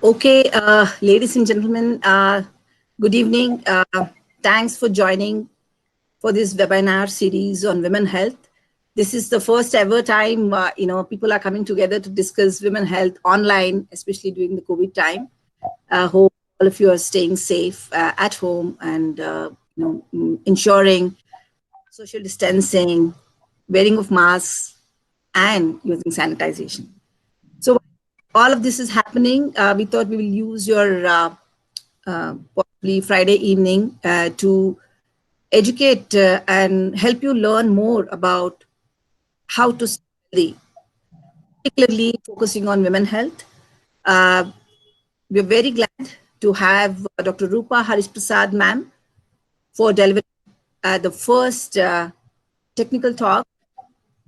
Okay, ladies and gentlemen, good evening. Thanks for joining for this webinar series on women health. This is the first ever time, people are coming together to discuss women health online, especially during the COVID time. Hope all of you are staying safe at home and, ensuring social distancing, wearing of masks, and using sanitization. So all of this is happening. We thought we will use your possibly Friday evening to educate and help you learn more about how to stay healthy, particularly focusing on women health. Uh, we're very glad to have Dr. Rupa Harish Prasad ma'am for delivering the first technical talk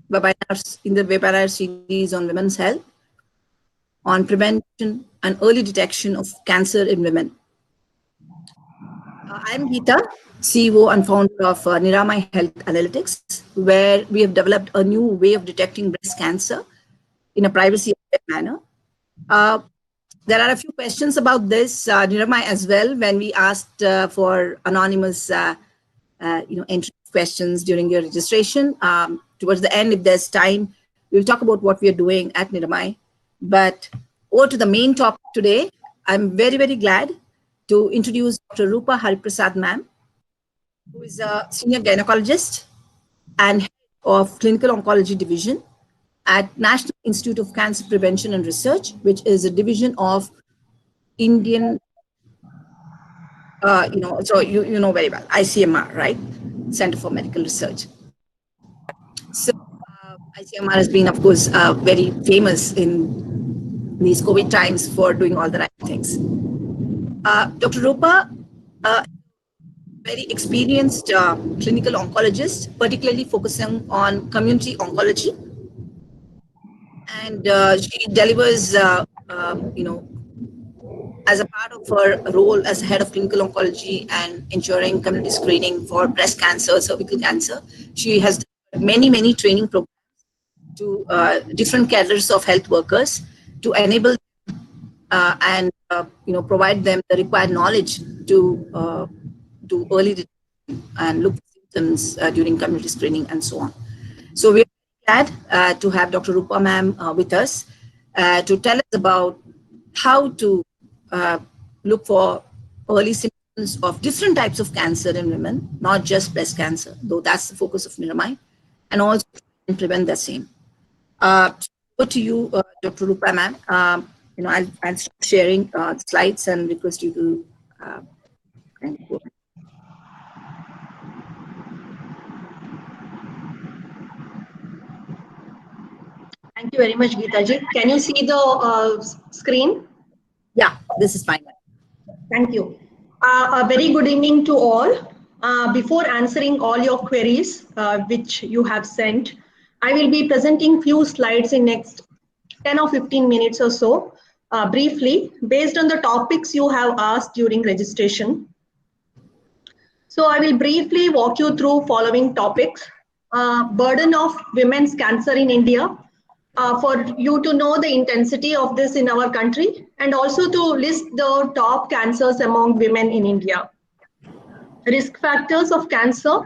in the webinar series on women's health on prevention and early detection of cancer in women. I'm Geeta, CEO and founder of Niramai Health Analytics, where we have developed a new way of detecting breast cancer in a privacy-aware manner. Uh, there are a few questions about this, Niramai, as well, when we asked for anonymous entry questions during your registration. Towards the end, if there's time, we'll talk about what we are doing at Niramai. But over to the main topic today, I'm very, very glad to introduce Dr. Rupa Hariprasad ma'am, who is a senior gynecologist and head of clinical oncology division at National Institute of Cancer Prevention and Research, which is a division of Indian, so you know very well, ICMR, right? Center for Medical Research. So ICMR has been, of course, very famous in these COVID times for doing all the right things. Dr. Rupa, very experienced clinical oncologist, particularly focusing on community oncology. And she delivers, as a part of her role as head of clinical oncology and ensuring community screening for breast cancer, cervical cancer. She has many, many training programs to different cadres of health workers to enable and provide them the required knowledge to do early detection and look for symptoms during community screening and so on. So we're glad to have Dr. Rupa ma'am with us to tell us about how to look for early symptoms of different types of cancer in women, not just breast cancer, though that's the focus of Niramai, and also prevent the same. Over to you, Dr. Rupa ma'am. I'll stop sharing slides and request you to go. Thank you very much, Geeta-ji. Can you see the screen? Yeah, this is fine. Thank you. A very good evening to all. Before answering all your queries, which you have sent, I will be presenting few slides in next 10 or 15 minutes or so, briefly, based on the topics you have asked during registration. So I will briefly walk you through following topics. Burden of women's cancer in India, for you to know the intensity of this in our country, and also to list the top cancers among women in India. Risk factors of cancer,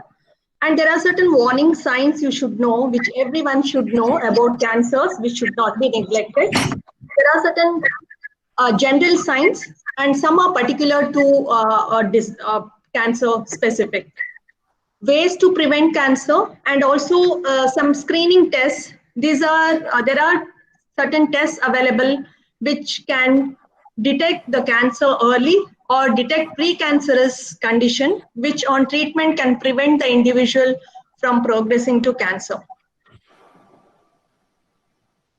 and there are certain warning signs you should know, which everyone should know about cancers, which should not be neglected. There are certain general signs, and some are particular to cancer specific. Ways to prevent cancer, and also some screening tests. There are certain tests available which can detect the cancer early or detect precancerous condition, which on treatment can prevent the individual from progressing to cancer.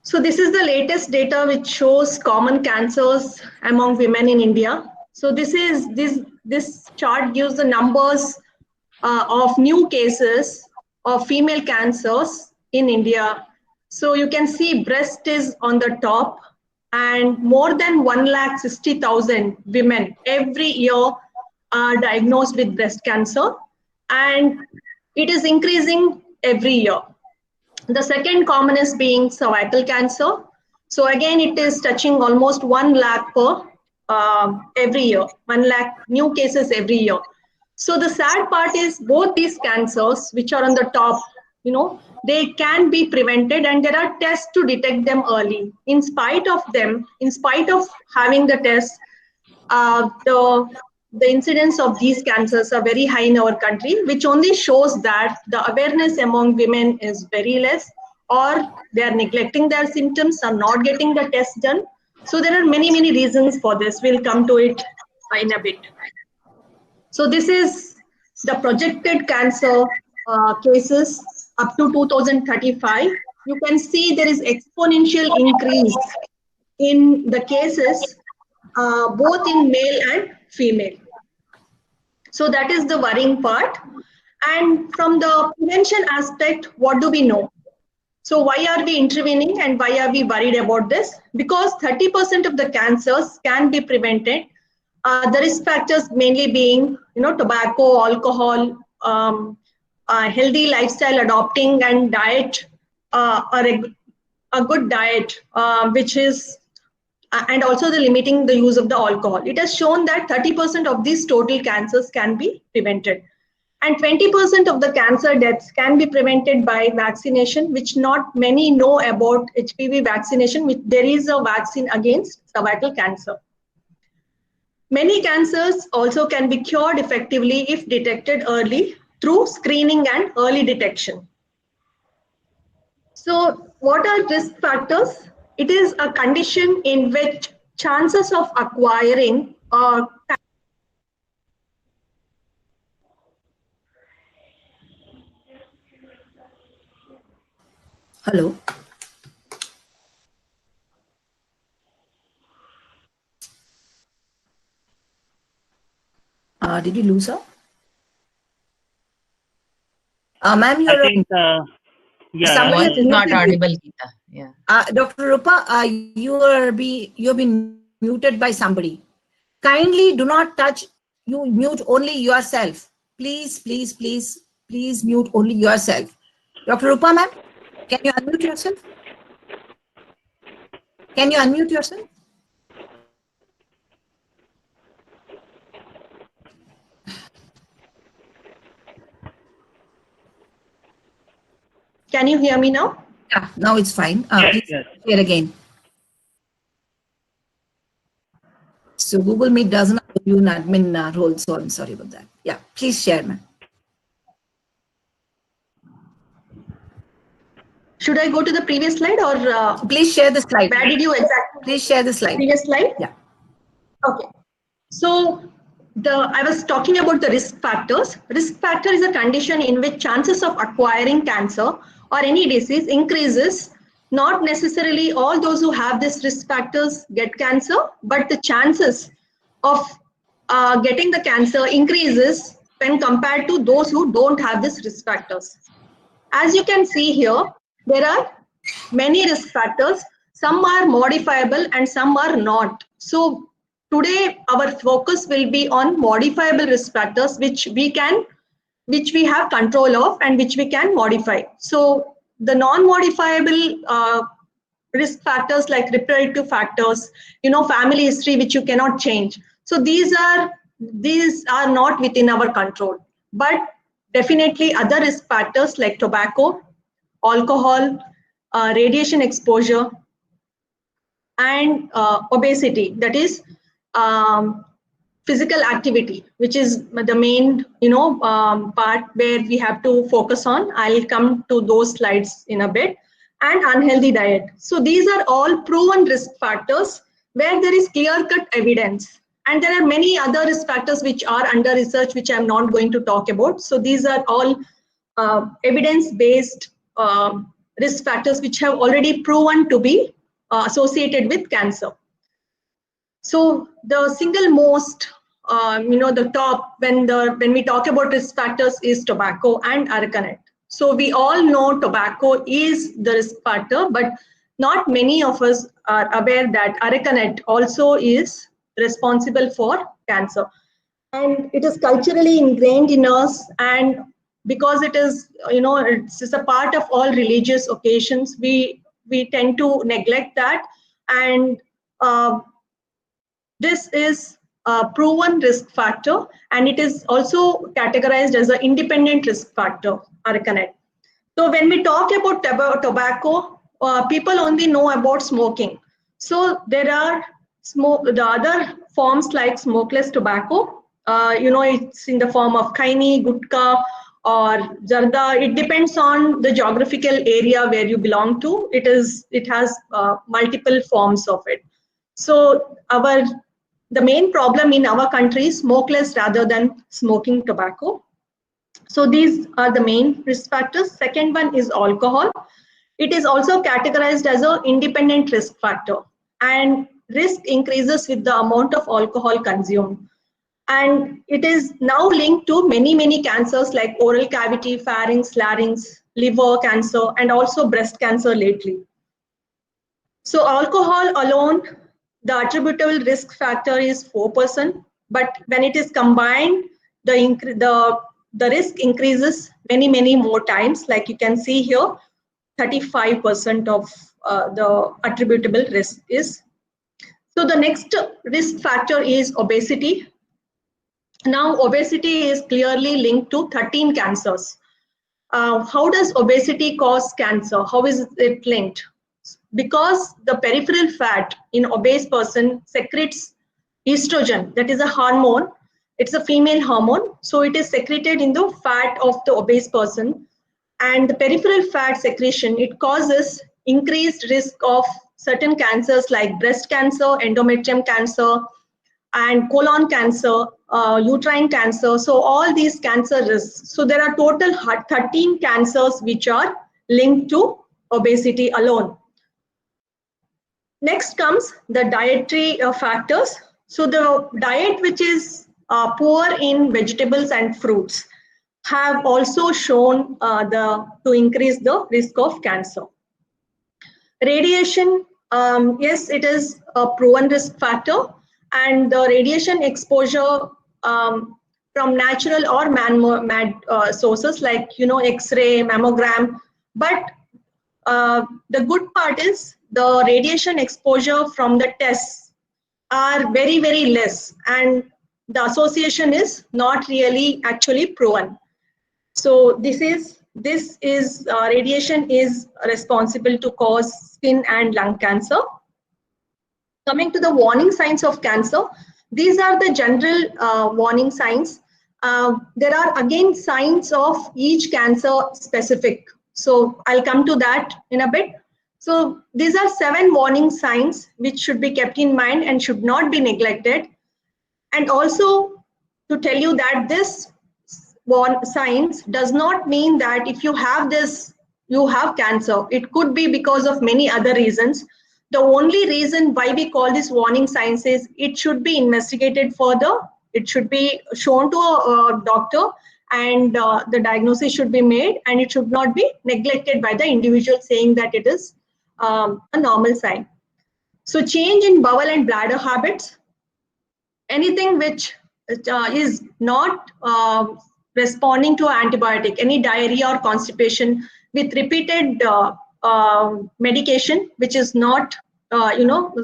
So this is the latest data which shows common cancers among women in India. So this chart gives the numbers of new cases of female cancers in India. So you can see breast is on the top, and more than 160,000 women every year are diagnosed with breast cancer, and it is increasing every year. The second commonest being cervical cancer. So again, it is touching almost 1 lakh per every year, 1 lakh new cases every year. So the sad part is both these cancers, which are on the top, they can be prevented, and there are tests to detect them early. In spite of them, in spite of having the tests, the incidence of these cancers are very high in our country, which only shows that the awareness among women is very less, or they are neglecting their symptoms, are not getting the test done. So there are many, many reasons for this. We'll come to it in a bit. So this is the projected cancer cases up to 2035. You can see there is exponential increase in the cases, both in male and female. So that is the worrying part. And from the prevention aspect, what do we know? So why are we intervening and why are we worried about this? Because 30% of the cancers can be prevented. The risk factors mainly being, tobacco, alcohol, healthy lifestyle adopting, and diet, a good diet, which is, and also the limiting the use of the alcohol. It has shown that 30% of these total cancers can be prevented. And 20% of the cancer deaths can be prevented by vaccination, which not many know about HPV vaccination, which there is a vaccine against cervical cancer. Many cancers also can be cured effectively if detected early through screening and early detection. So what are risk factors? It is a condition in which chances of acquiring Hello. Did you lose her? Ma'am, you're. I think, yeah. Somebody Voice is not audible, Geeta. Yeah. Dr. Rupa, you're been muted by somebody. Kindly do not touch. You mute only yourself. Please, please, please, please mute only yourself. Dr. Rupa, ma'am, can you unmute yourself? Can you unmute yourself? Can you hear me now? Yeah, now it's fine. Yes, Please yes. share again. So Google Meet doesn't have you an admin role, so I'm sorry about that. Yeah, please share, ma'am. Should I go to the previous slide, or please share the slide? where did you exactly? Please share the slide. Previous slide? Yeah. Okay. So I was talking about the risk factors. Risk factor is a condition in which chances of acquiring cancer or any disease increases. Not necessarily all those who have this risk factors get cancer, but the chances of getting the cancer increases when compared to those who don't have this risk factors. As you can see here, there are many risk factors. Some are modifiable and some are not. So today our focus will be on modifiable risk factors, which we have control of and which we can modify. So the non-modifiable risk factors like reproductive factors, family history, which you cannot change. So these are not within our control. But definitely other risk factors like tobacco, alcohol, radiation exposure, and obesity, that is physical activity, which is the main part where we have to focus on. I'll come to those slides in a bit. And unhealthy diet. So these are all proven risk factors where there is clear-cut evidence. And there are many other risk factors which are under research, which I'm not going to talk about. So these are all evidence-based risk factors which have already proven to be associated with cancer. So the single most, the top when we talk about risk factors is tobacco and araconite. So we all know tobacco is the risk factor, but not many of us are aware that araconite also is responsible for cancer. And it is culturally ingrained in us, and because it is, it's a part of all religious occasions, we tend to neglect that. And This is a proven risk factor, and it is also categorized as an independent risk factor, Araconite. So when we talk about tobacco, people only know about smoking. So there are the other forms like smokeless tobacco. It's in the form of khaini, gutka, or zarda. It depends on the geographical area where you belong to. It has multiple forms of it. So the main problem in our country is smokeless rather than smoking tobacco. So these are the main risk factors. Second one is alcohol. It is also categorized as an independent risk factor, and risk increases with the amount of alcohol consumed. And it is now linked to many cancers like oral cavity, pharynx, larynx, liver cancer, and also breast cancer lately. So alcohol alone, the attributable risk factor is 4%, but when it is combined, the risk increases many more times. Like you can see here, 35% of the attributable risk is. So the next risk factor is obesity. Now obesity is clearly linked to 13 cancers. How does obesity cause cancer? How is it linked? Because the peripheral fat in obese person secretes estrogen, that is a hormone. It's a female hormone, so it is secreted in the fat of the obese person. And the peripheral fat secretion, it causes increased risk of certain cancers like breast cancer, endometrium cancer, and colon cancer, uterine cancer. So all these cancer risks. So there are total 13 cancers which are linked to obesity alone. Next comes the dietary factors. So the diet which is poor in vegetables and fruits have also shown to increase the risk of cancer. Radiation, yes, it is a proven risk factor, and the radiation exposure from natural or man-made sources like X-ray, mammogram. But the good part is the radiation exposure from the tests are very less, and the association is not really actually proven. So this is radiation is responsible to cause skin and lung cancer. Coming to the warning signs of cancer, these are the general warning signs. There are again signs of each cancer specific. So I'll come to that in a bit. So these are 7 warning signs which should be kept in mind and should not be neglected. And also to tell you that this signs does not mean that if you have this, you have cancer. It could be because of many other reasons. The only reason why we call this warning signs is it should be investigated further. It should be shown to a doctor, and the diagnosis should be made, and it should not be neglected by the individual saying that it is a normal sign. So change in bowel and bladder habits, anything which is not responding to antibiotic, any diarrhea or constipation with repeated medication which is not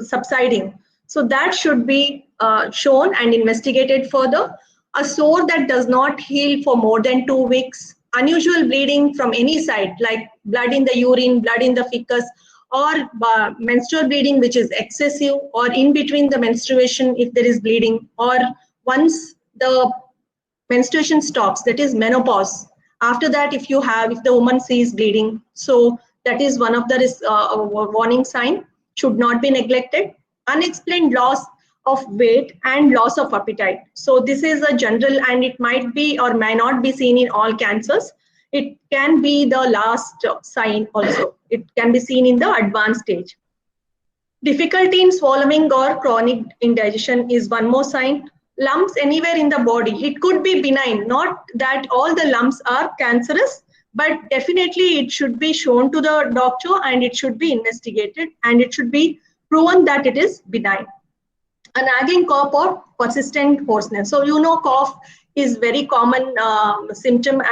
subsiding. So that should be shown and investigated further. A sore that does not heal for more than 2 weeks, unusual bleeding from any side like blood in the urine, blood in the fecus, or menstrual bleeding which is excessive, or in between the menstruation if there is bleeding, or once the menstruation stops, that is menopause. After that, if the woman sees bleeding, so that is one of the warning sign, should not be neglected. Unexplained loss of weight and loss of appetite. So this is a general, and it might be or may not be seen in all cancers. It can be the last sign also. It can be seen in the advanced stage. Difficulty in swallowing or chronic indigestion is one more sign. Lumps anywhere in the body. It could be benign, not that all the lumps are cancerous, but definitely it should be shown to the doctor and it should be investigated and it should be proven that it is benign. A nagging cough or persistent hoarseness. So cough is very common symptom,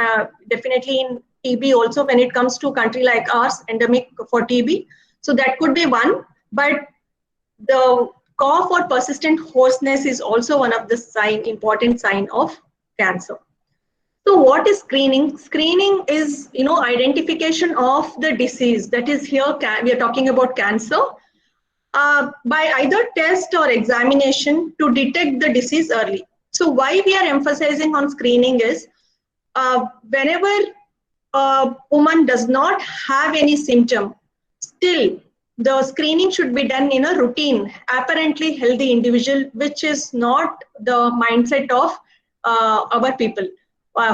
definitely in TB also when it comes to a country like ours, endemic for TB. So that could be one, but the cough or persistent hoarseness is also one of the important sign of cancer. So what is screening? Screening is, identification of the disease. That is, here we are talking about cancer, by either test or examination to detect the disease early. So why we are emphasizing on screening is, whenever a woman does not have any symptom, still the screening should be done in a routine, apparently healthy individual, which is not the mindset of our people.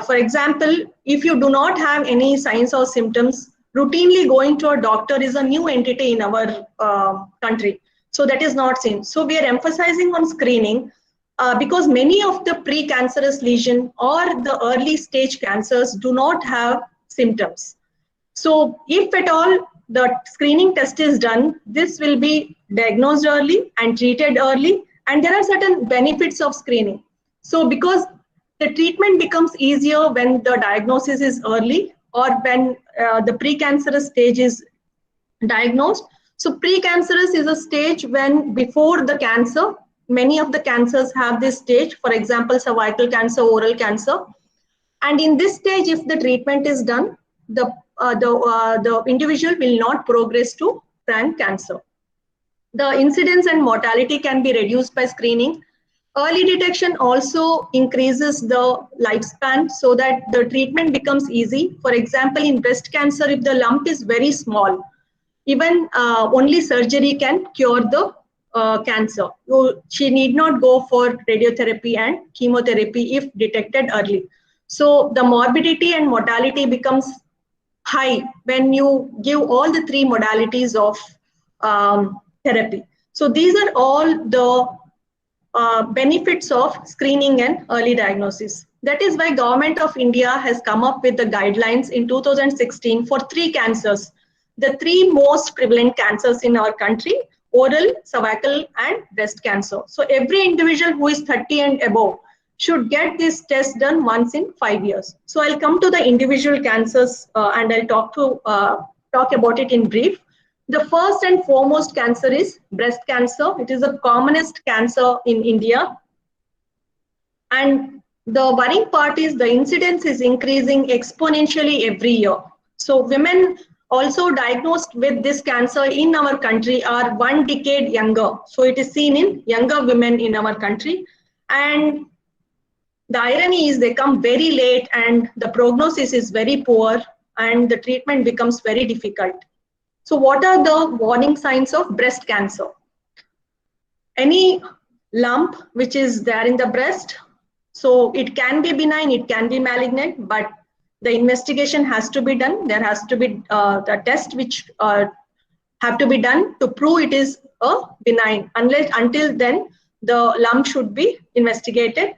For example, if you do not have any signs or symptoms, routinely going to a doctor is a new entity in our country. So that is not seen. So we are emphasizing on screening because many of the precancerous lesion or the early stage cancers do not have symptoms. So if at all the screening test is done, this will be diagnosed early and treated early. And there are certain benefits of screening. So because the treatment becomes easier when the diagnosis is early or when the precancerous stage is diagnosed. So precancerous is a stage when before the cancer, many of the cancers have this stage, for example, cervical cancer, oral cancer. And in this stage, if the treatment is done, the individual will not progress to frank cancer. The incidence and mortality can be reduced by screening. Early detection also increases the lifespan so that the treatment becomes easy. For example, in breast cancer, if the lump is very small, even only surgery can cure the cancer. She need not go for radiotherapy and chemotherapy if detected early. So the morbidity and mortality becomes high when you give all the three modalities of therapy. So these are all the benefits of screening and early diagnosis. That is why Government of India has come up with the guidelines in 2016 for three cancers, the three most prevalent cancers in our country: oral, cervical, and breast cancer. So every individual who is 30 and above should get this test done once in 5 years. So I'll come to the individual cancers and I'll talk about it in brief. The first and foremost cancer is breast cancer. It is the commonest cancer in India. And the worrying part is the incidence is increasing exponentially every year. So women also diagnosed with this cancer in our country are 1 decade younger. So it is seen in younger women in our country. And the irony is they come very late and the prognosis is very poor and the treatment becomes very difficult. So what are the warning signs of breast cancer? Any lump which is there in the breast, so it can be benign, it can be malignant, but the investigation has to be done. There has to be the test which have to be done to prove it is a benign. Until then, the lump should be investigated.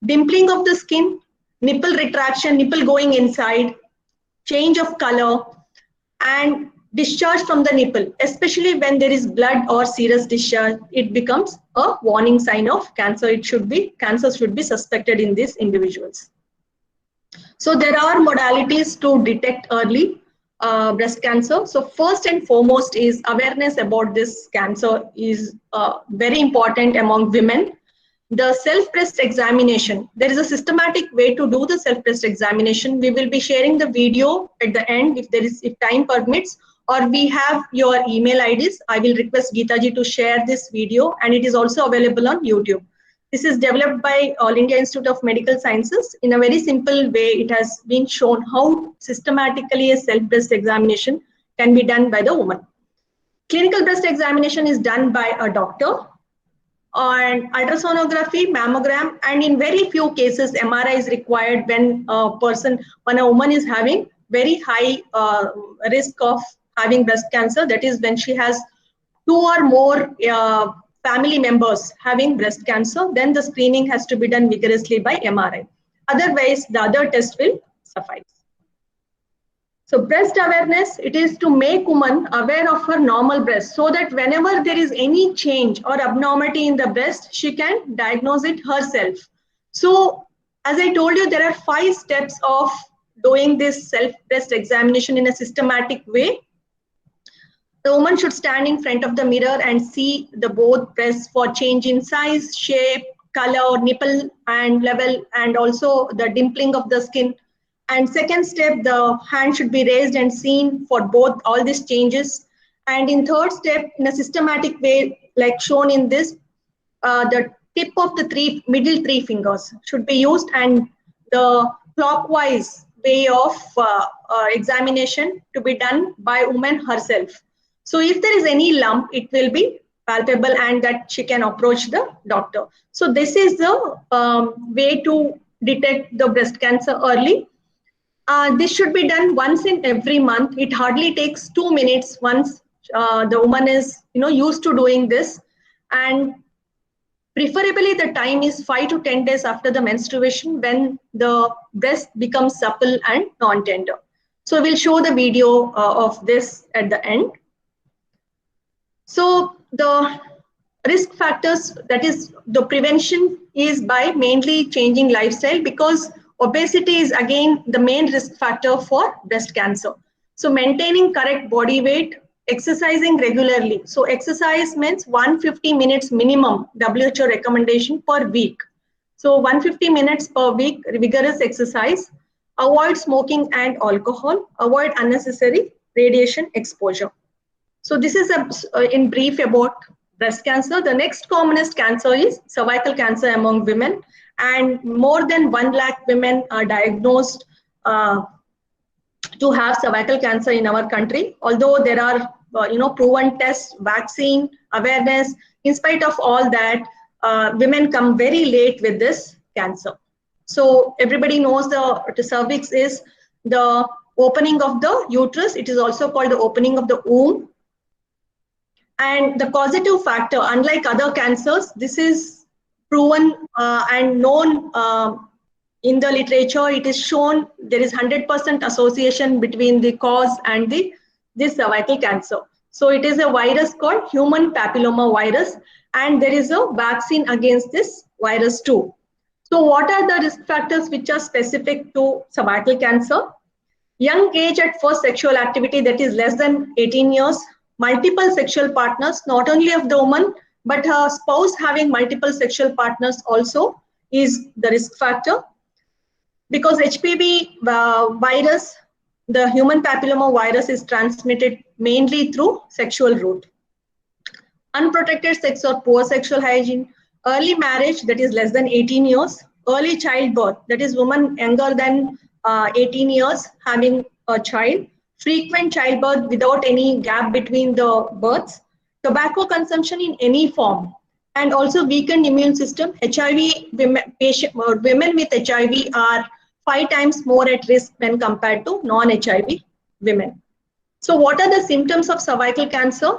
Dimpling of the skin, nipple retraction, nipple going inside, change of color, and discharge from the nipple, especially when there is blood or serous discharge, it becomes a warning sign of cancer. Cancer should be suspected in these individuals. So there are modalities to detect early breast cancer. So first and foremost is awareness about this cancer is very important among women. The self-breast examination, there is a systematic way to do the self-breast examination. We will be sharing the video at the end if time permits, or we have your email IDs. I will request Geeta ji to share this video, and it is also available on YouTube. This is developed by All India Institute of Medical Sciences. In a very simple way, it has been shown how systematically a self-breast examination can be done by the woman. Clinical breast examination is done by a doctor, and ultrasonography, mammogram, and in very few cases, MRI is required when a woman is having very high risk of having breast cancer. That is when she has 2 or more family members having breast cancer, then the screening has to be done vigorously by MRI. Otherwise, the other test will suffice. So breast awareness, it is to make woman aware of her normal breast so that whenever there is any change or abnormality in the breast, she can diagnose it herself. So as I told you, there are 5 steps of doing this self-breast examination in a systematic way. The woman should stand in front of the mirror and see the both breasts for change in size, shape, color, nipple and level, and also the dimpling of the skin. And second step, the hand should be raised and seen for both all these changes. And in third step, in a systematic way, like shown in this, the tip of the middle three fingers should be used, and the clockwise way of examination to be done by woman herself. So if there is any lump, it will be palpable and that she can approach the doctor. So this is the way to detect the breast cancer early. This should be done once in every month. It hardly takes 2 minutes once the woman is used to doing this, and preferably the time is 5 to 10 days after the menstruation, when the breast becomes supple and non-tender. So we'll show the video of this at the end. So the risk factors, that is the prevention, is by mainly changing lifestyle, because obesity is again the main risk factor for breast cancer. So maintaining correct body weight, exercising regularly. So exercise means 150 minutes minimum WHO recommendation per week. So 150 minutes per week vigorous exercise. Avoid smoking and alcohol. Avoid unnecessary radiation exposure. So this is in brief about breast cancer. The next commonest cancer is cervical cancer among women, and more than 1 lakh women are diagnosed to have cervical cancer in our country. Although there are proven tests, vaccine, awareness, in spite of all that, women come very late with this cancer. So everybody knows the cervix is the opening of the uterus. It is also called the opening of the womb. And the causative factor, unlike other cancers, this is proven and known in the literature. It is shown there is 100% association between the cause and this cervical cancer. So it is a virus called human papilloma virus, and there is a vaccine against this virus too. So what are the risk factors which are specific to cervical cancer? Young age at first sexual activity, that is less than 18 years. Multiple sexual partners, not only of the woman, but her spouse having multiple sexual partners also is the risk factor. Because HPV virus, the human papilloma virus, is transmitted mainly through sexual route. Unprotected sex or poor sexual hygiene. Early marriage, that is less than 18 years. Early childbirth, that is woman younger than 18 years having a child. Frequent childbirth without any gap between the births. Tobacco consumption in any form. And also weakened immune system. HIV women with HIV are 5 times more at risk when compared to non-HIV women. So what are the symptoms of cervical cancer?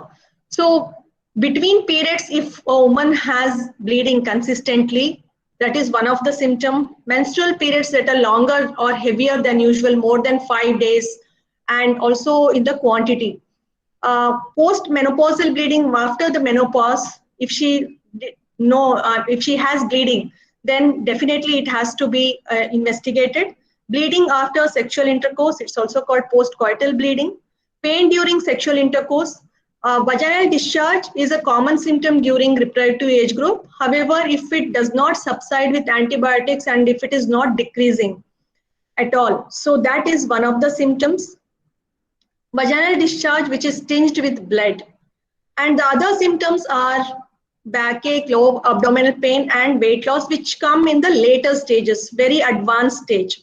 So between periods, if a woman has bleeding consistently, that is one of the symptoms. Menstrual periods that are longer or heavier than usual, more than 5 days, and also in the quantity. Post-menopausal bleeding after the menopause, if she has bleeding, then definitely it has to be investigated. Bleeding after sexual intercourse, it's also called post-coital bleeding. Pain during sexual intercourse. Vaginal discharge is a common symptom during reproductive age group. However, if it does not subside with antibiotics and if it is not decreasing at all, so that is one of the symptoms. Vaginal discharge which is tinged with blood. And the other symptoms are backache, low abdominal pain, and weight loss, which come in the later stages, very advanced stage.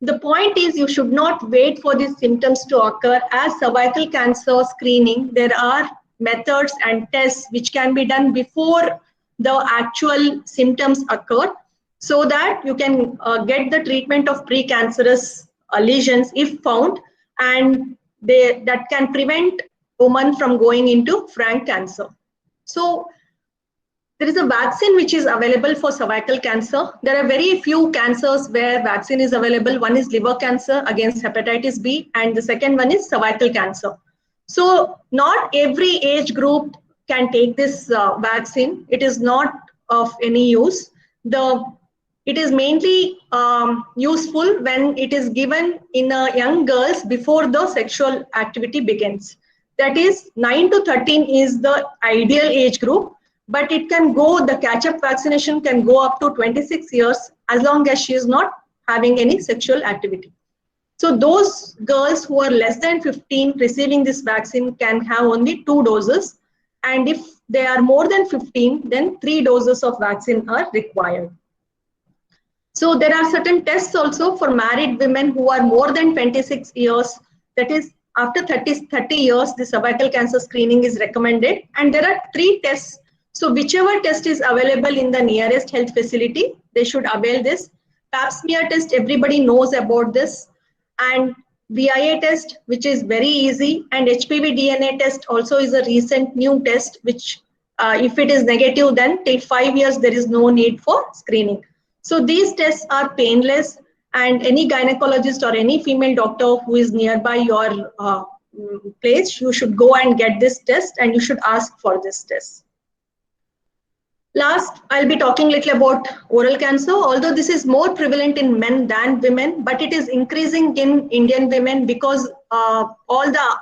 The point is, you should not wait for these symptoms to occur. As cervical cancer screening, there are methods and tests which can be done before the actual symptoms occur, so that you can get the treatment of precancerous lesions if found, and that can prevent women from going into frank cancer. So there is a vaccine which is available for cervical cancer. There are very few cancers where vaccine is available. One is liver cancer against hepatitis B, and the second one is cervical cancer. So not every age group can take this vaccine. It is not of any use. It is mainly useful when it is given in young girls before the sexual activity begins. That is 9 to 13 is the ideal age group, but it can go, the catch-up vaccination can go up to 26 years as long as she is not having any sexual activity. So those girls who are less than 15 receiving this vaccine can have only 2 doses. And if they are more than 15, then 3 doses of vaccine are required. So there are certain tests also for married women who are more than 26 years. That is, after 30 years, the cervical cancer screening is recommended. And there are 3 tests. So whichever test is available in the nearest health facility, they should avail this. Pap smear test, everybody knows about this. And VIA test, which is very easy. And HPV DNA test also is a recent new test, which if it is negative, then till 5 years, there is no need for screening. So these tests are painless, and any gynecologist or any female doctor who is nearby your place, you should go and get this test, and you should ask for this test. Last, I'll be talking a little about oral cancer. Although this is more prevalent in men than women, but it is increasing in Indian women because all the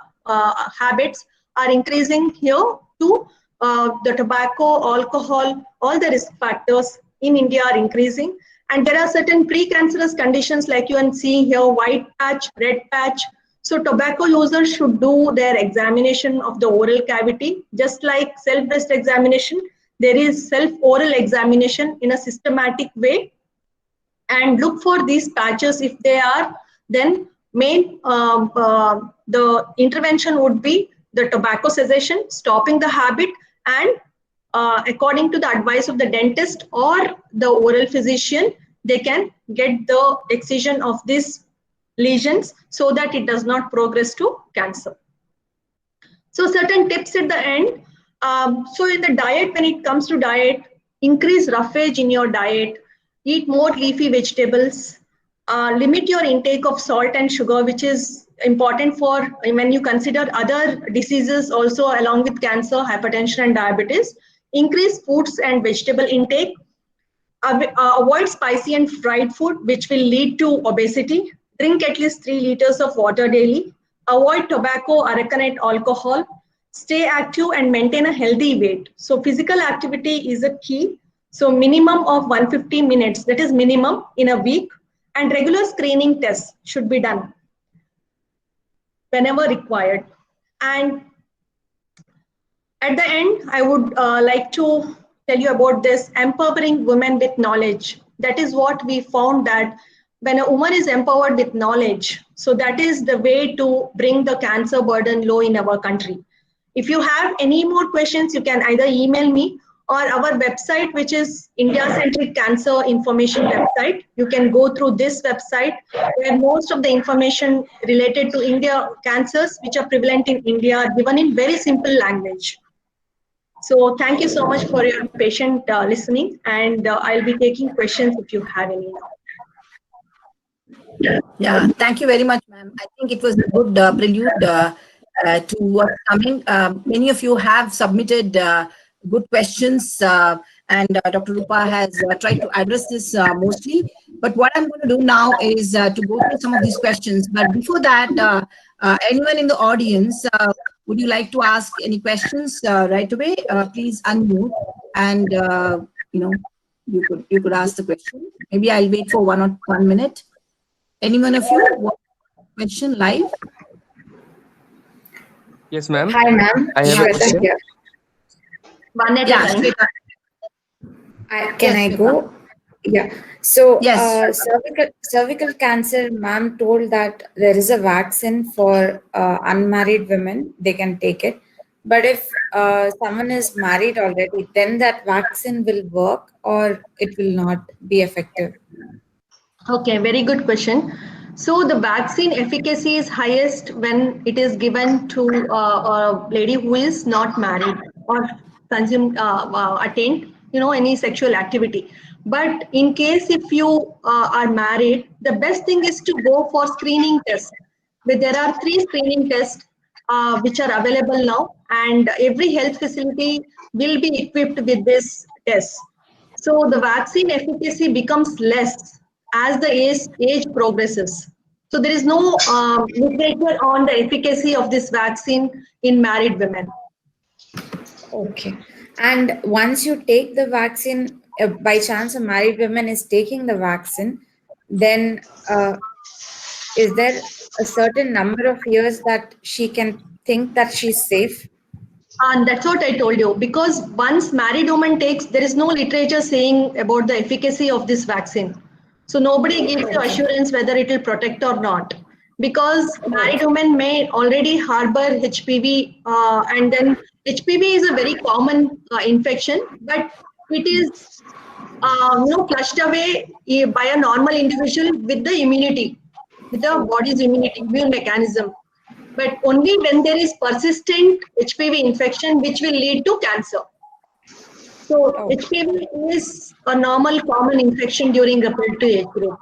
habits are increasing here too. The tobacco, alcohol, all the risk factors in India are increasing. And there are certain precancerous conditions like you can see here, white patch, red patch. So tobacco users should do their examination of the oral cavity, just like self-breast examination. There is self-oral examination in a systematic way, and look for these patches. If they are, then the intervention would be the tobacco cessation, stopping the habit, and according to the advice of the dentist or the oral physician, they can get the excision of these lesions so that it does not progress to cancer. So certain tips at the end. So in the diet, when it comes to diet, increase roughage in your diet, eat more leafy vegetables, limit your intake of salt and sugar, which is important for when you consider other diseases also along with cancer, hypertension and diabetes. Increase fruits and vegetable intake. Avoid spicy and fried food, which will lead to obesity. Drink at least 3 liters of water daily. Avoid tobacco, arecanut, alcohol. Stay active and maintain a healthy weight. So physical activity is a key. So minimum of 150 minutes, that is minimum in a week. And regular screening tests should be done whenever required. And at the end, I would like to tell you about this empowering women with knowledge. That is what we found, that when a woman is empowered with knowledge, so that is the way to bring the cancer burden low in our country. If you have any more questions, you can either email me or our website, which is India-Centric Cancer Information website. You can go through this website where most of the information related to India cancers, which are prevalent in India, are given in very simple language. So thank you so much for your patient listening, and I'll be taking questions if you have any now. Yeah, thank you very much, ma'am. I think it was a good prelude to what's coming. Many of you have submitted good questions, and Dr. Rupa has tried to address this mostly. But what I'm going to do now is to go through some of these questions. But before that, anyone in the audience, would you like to ask any questions right away? Please unmute, and you could ask the question. Maybe I'll wait for 1 minute. Anyone of you want a question live? Yes, ma'am. Hi, ma'am. I have a question. Here. Yeah, Shweta. Can I go? Yeah. So, Yes. cervical cancer, ma'am told that there is a vaccine for unmarried women. They can take it. But if someone is married already, then that vaccine will work or it will not be effective? Okay, very good question. So the vaccine efficacy is highest when it is given to a lady who is not married or attained, any sexual activity. But in case if you are married, the best thing is to go for screening tests. But there are 3 screening tests which are available now, and every health facility will be equipped with this test. So the vaccine efficacy becomes less as the age progresses. So there is no literature on the efficacy of this vaccine in married women. Okay. And once you take the vaccine, by chance a married woman is taking the vaccine, then is there a certain number of years that she can think that she's safe? And that's what I told you. Because once married woman takes, there is no literature saying about the efficacy of this vaccine. So nobody gives you assurance whether it will protect or not. Because married women may already harbor HPV, and then HPV is a very common infection, but it is flushed away by a normal individual with the immunity, with the body's immunity, immune mechanism. But only when there is persistent HPV infection, which will lead to cancer. So HPV is a normal common infection during reproductive age group.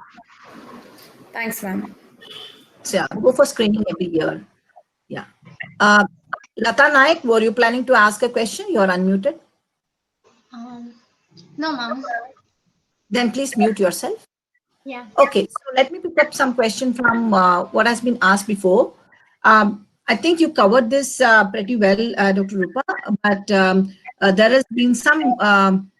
Thanks, ma'am. So, yeah, go for screening every year. Yeah. Lata Naik, were you planning to ask a question? You are unmuted. No, ma'am. Then please mute yourself. Yeah. Okay, so let me pick up some question from what has been asked before. I think you covered this pretty well, Dr. Rupa, but there has been some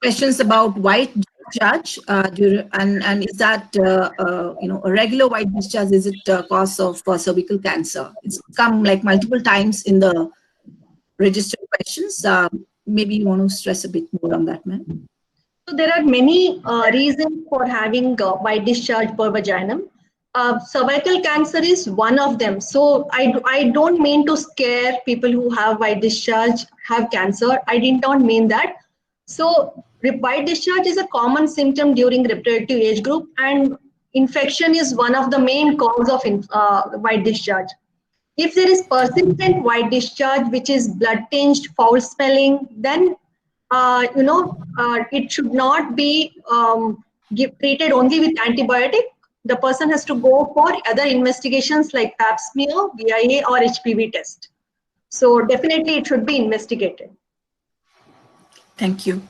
questions about white discharge, and is that a regular white discharge? Is it cause of cervical cancer? It's come like multiple times in the registered questions. Maybe you want to stress a bit more on that, ma'am. So there are many reasons for having white discharge per vaginum. Cervical cancer is one of them. So I don't mean to scare people who have white discharge, have cancer. I did not mean that. So white discharge is a common symptom during reproductive age group, and infection is one of the main cause of white discharge. If there is persistent white discharge, which is blood tinged, foul smelling, then it should not be treated only with antibiotic. The person has to go for other investigations like pap smear, VIA, or HPV test. So definitely it should be investigated. Thank you.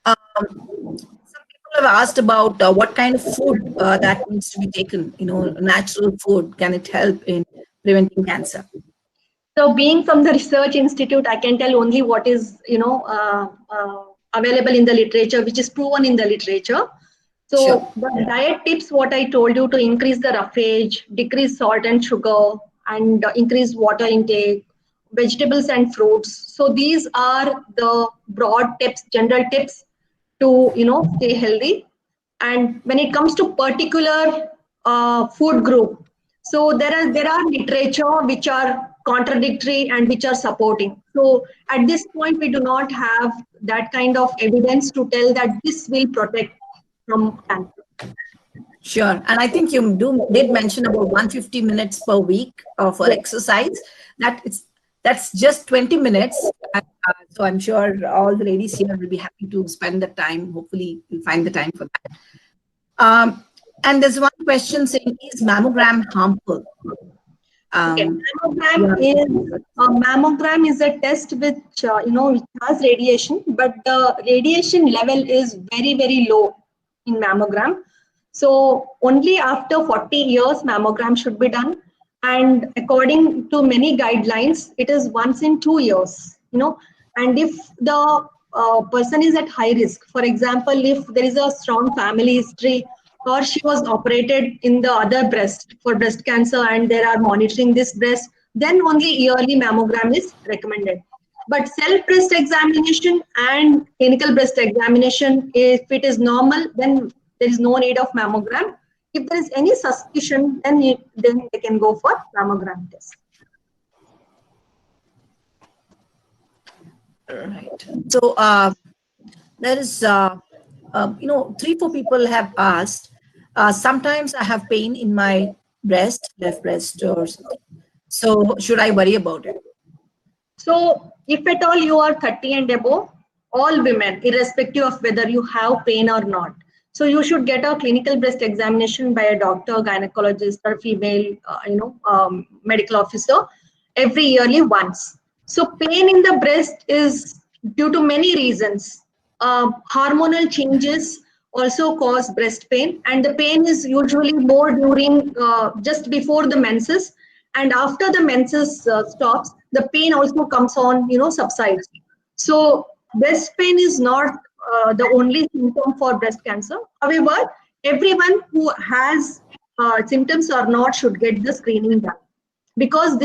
Some people have asked about what kind of food that needs to be taken. Natural food, can it help in preventing cancer? So being from the research institute, I can tell only what is available in the literature, which is proven in the literature. So Sure. The diet tips, what I told you, to increase the roughage, decrease salt and sugar, and increase water intake, vegetables and fruits. So these are the broad tips, general tips to stay healthy. And when it comes to particular food group, so there are literature which are contradictory and which are supporting. So at this point, we do not have that kind of evidence to tell that this will protect from cancer. Sure. And I think you did mention about 150 minutes per week for exercise. That's just 20 minutes. So I'm sure all the ladies here will be happy to spend the time. Hopefully you'll find the time for that. And there's one question saying, is mammogram harmful? Okay. Mammogram is a test which which has radiation, but the radiation level is very, very low in mammogram. So only after 40 years mammogram should be done, and according to many guidelines, it is once in 2 years. And if the person is at high risk, for example, if there is a strong family history, or she was operated in the other breast for breast cancer and they are monitoring this breast, then only yearly mammogram is recommended. But self breast examination and clinical breast examination, if it is normal, then there is no need of mammogram. If there is any suspicion, then they can go for mammogram test. Right. So there is, 3-4 people have asked. Sometimes I have pain in my breast, left breast or something. So should I worry about it? So if at all you are 30 and above, all women, irrespective of whether you have pain or not, so you should get a clinical breast examination by a doctor, gynecologist, or female, medical officer every yearly once. So pain in the breast is due to many reasons. Hormonal changes also cause breast pain, and the pain is usually more during just before the menses, and after the menses stops, the pain also comes on, subsides. So breast pain is not the only symptom for breast cancer. However, everyone who has symptoms or not should get the screening done, because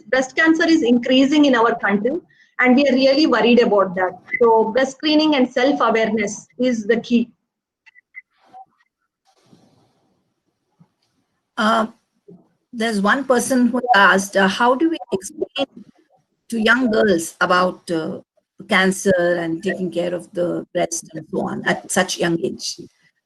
breast cancer is increasing in our country, and we are really worried about that. So breast screening and self-awareness is the key. There's one person who asked, how do we explain to young girls about cancer and taking care of the breast and so on at such young age?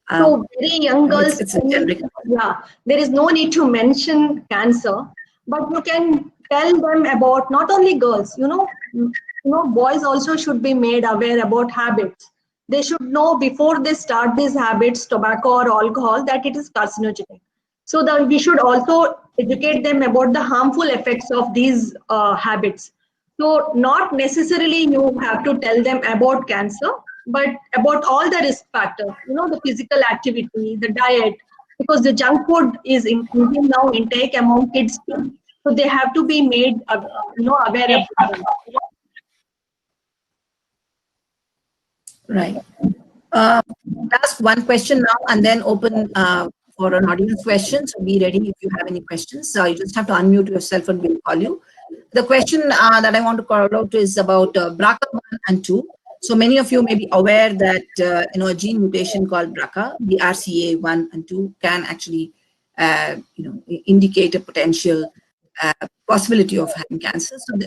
So very young girls, it's a generic. Yeah, there is no need to mention cancer, but you can tell them about, not only girls, boys also should be made aware about habits. They should know before they start these habits, tobacco or alcohol, that it is carcinogenic. So that we should also educate them about the harmful effects of these habits. So not necessarily you have to tell them about cancer, but about all the risk factors, the physical activity, the diet, because the junk food is increasing now intake among kids too. So they have to be made, aware of them. Right. Ask one question now and then open for an audience question. So be ready if you have any questions. You just have to unmute yourself and we'll call you. The question that I want to call out is about BRCA1 and 2. So many of you may be aware that a gene mutation called BRCA, BRCA1 and 2, can actually indicate a potential possibility of having cancer. So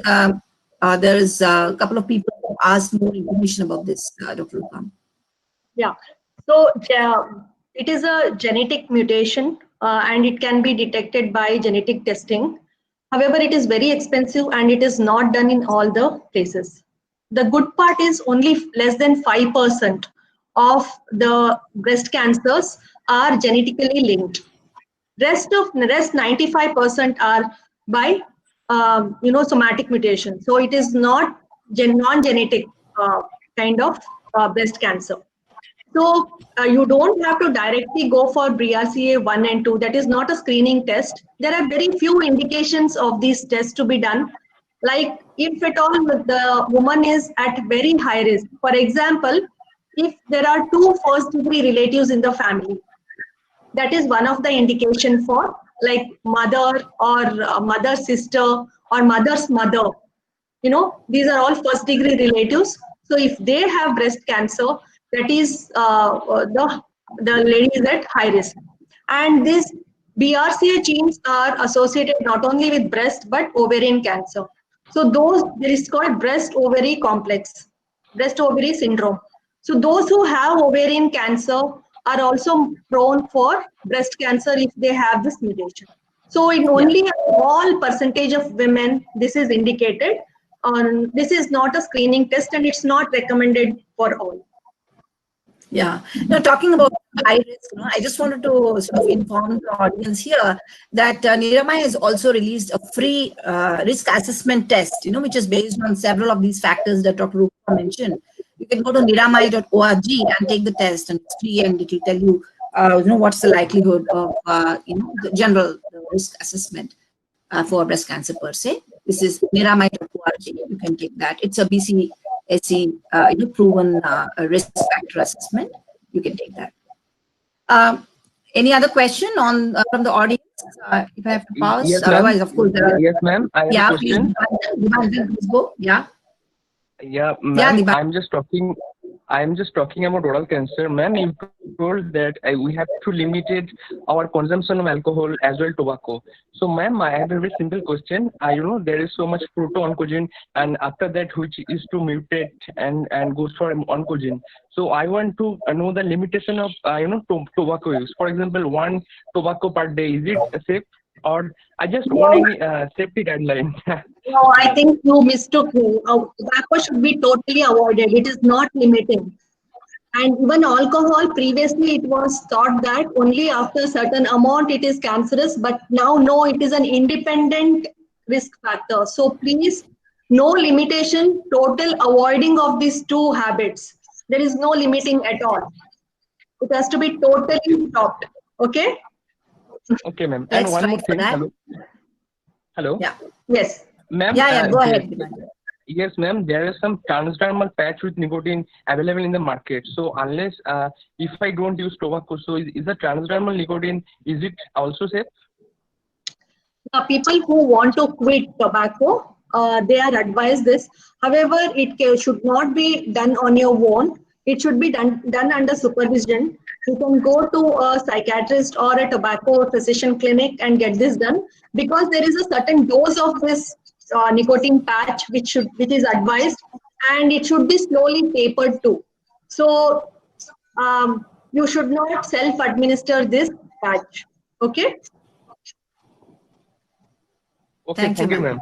there is a couple of people who asked more information about this, Dr. Rupam. Yeah, so it is a genetic mutation and it can be detected by genetic testing. However, it is very expensive and it is not done in all the places. The good part is only less than 5% of the breast cancers are genetically linked. Rest 95% are by somatic mutation. So it is not non-genetic kind of breast cancer. So you don't have to directly go for BRCA1 and 2. That is not a screening test. There are very few indications of these tests to be done. Like if at all the woman is at very high risk. For example, if there are 2 first-degree relatives in the family, that is one of the indication for like mother or mother's sister or mother's mother. These are all first-degree relatives. So if they have breast cancer, that is the lady is at high risk. And these BRCA genes are associated not only with breast but ovarian cancer. So there is called breast ovary complex, breast ovary syndrome. So those who have ovarian cancer are also prone for breast cancer if they have this mutation. So in only a small percentage of women this is indicated. This is not a screening test and it's not recommended for all. Yeah. Now, talking about high risk, I just wanted to sort of inform the audience here that Niramai has also released a free risk assessment test, which is based on several of these factors that Dr. Rupa mentioned. You can go to niramai.org and take the test, and it's free, and it will tell you, what's the likelihood of, the general risk assessment for breast cancer per se. This is niramai.org. You can take that. It's a BCSC proven risk factor assessment. You can take that. Any other question from the audience? If I have to pause, yes, otherwise, of course, there are. Yes, ma'am. I have a question. Please go. Yeah. Yeah, ma'am. I'm just talking about oral cancer, ma'am. You told that we have to limit our consumption of alcohol as well tobacco. So, ma'am, I have a very simple question. There is so much proto-oncogene, and after that, which is to mutate and goes for oncogene. So, I want to know the limitation of tobacco use. For example, 1 tobacco per day. Is it safe? Or I just want any safety guideline. No, I think you mistook me. Tobacco should be totally avoided. It is not limiting. And even alcohol, previously it was thought that only after a certain amount it is cancerous, but now no, it is an independent risk factor. So please, no limitation, total avoiding of these 2 habits. There is no limiting at all. It has to be totally stopped. Okay? Okay, ma'am. And Let's one try more for thing. that. Hello. Hello. Yeah. Yes. Ma'am. Yeah. Go ahead, Dimandra. Yes, ma'am. There is some transdermal patch with nicotine available in the market. So unless if I don't use tobacco, so is the transdermal nicotine, is it also safe? The people who want to quit tobacco, they are advised this. However, it should not be done on your own. It should be done under supervision. You can go to a psychiatrist or a tobacco physician clinic and get this done, because there is a certain dose of this nicotine patch which is advised, and it should be slowly tapered too. So you should not self-administer this patch. Okay. Okay, Thank you, ma'am.